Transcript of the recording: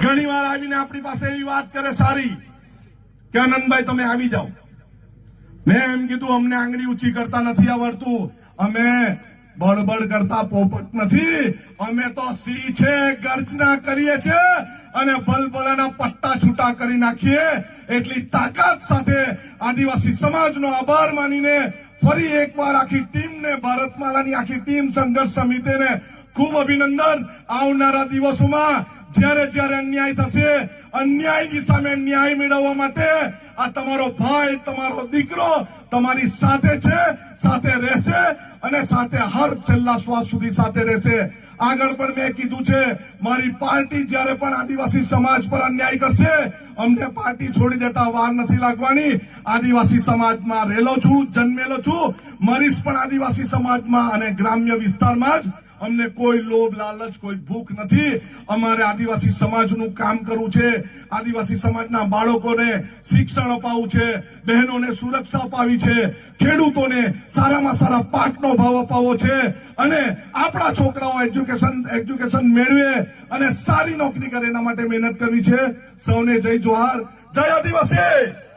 ઘણીવાર આવીને આપણી પાસે એવી વાત કરે સારી કે આનંદભાઈ તમે આવી જાઓ. મેં એમ કીધું અમને આંગળી ઊંચી કરતા નથી આવડતું, અમે બળબડ કરતા પોપટ નથી, અમે તો સિંહ છે, ગર્જના કરીએ છીએ અને ભલભલાના પટ્ટા છૂટા કરી નાખીએ. એટલી તાકાત સાથે આદિવાસી સમાજનો આભાર માનીને ફરી એકવાર આખી ટીમને, ભારતમાલાની આખી ટીમ, સંઘર્ષ સમિતિને ખૂબ અભિનંદન. આવનારા દિવસોમાં જ્યારે જ્યારે અન્યાય થશે, અન્યાયની સામે ન્યાય મેળવવા માટે આ તમારો ભાઈ, તમારો દીકરો તમારી સાથે છે, સાથે રહેશે અને સાથે હર છેલ્લા શ્વાસ સુધી સાથે રહેશે. આગળ પણ મેં કીધું છે, મારી પાર્ટી જ્યારે પણ આદિવાસી સમાજ પર અન્યાય કરશે, અમને પાર્ટી છોડી દેતા વાર નથી લાગવાની. આદિવાસી સમાજમાં રહેલો છું, જન્મેલો છું, મરીશ પણ આદિવાસી સમાજમાં અને ગ્રામ્ય વિસ્તારમાં જ. અમને કોઈ લોભ, લાલચ, કોઈ ભૂખ નથી. અમારે આદિવાસી સમાજનું કામ કરવું છે, આદિવાસી સમાજના બાળકોને શિક્ષણ અપાવવું છે, બહેનોને સુરક્ષા અપાવી છે, ખેડૂતોને સારામાં સારા પાકનો ભાવ અપાવવો છે અને આપણા છોકરાઓ એજ્યુકેશન મેળવે અને સારી નોકરી કરે એના માટે મહેનત કરવી છે. સૌને જય જોહાર, જય આદિવાસી.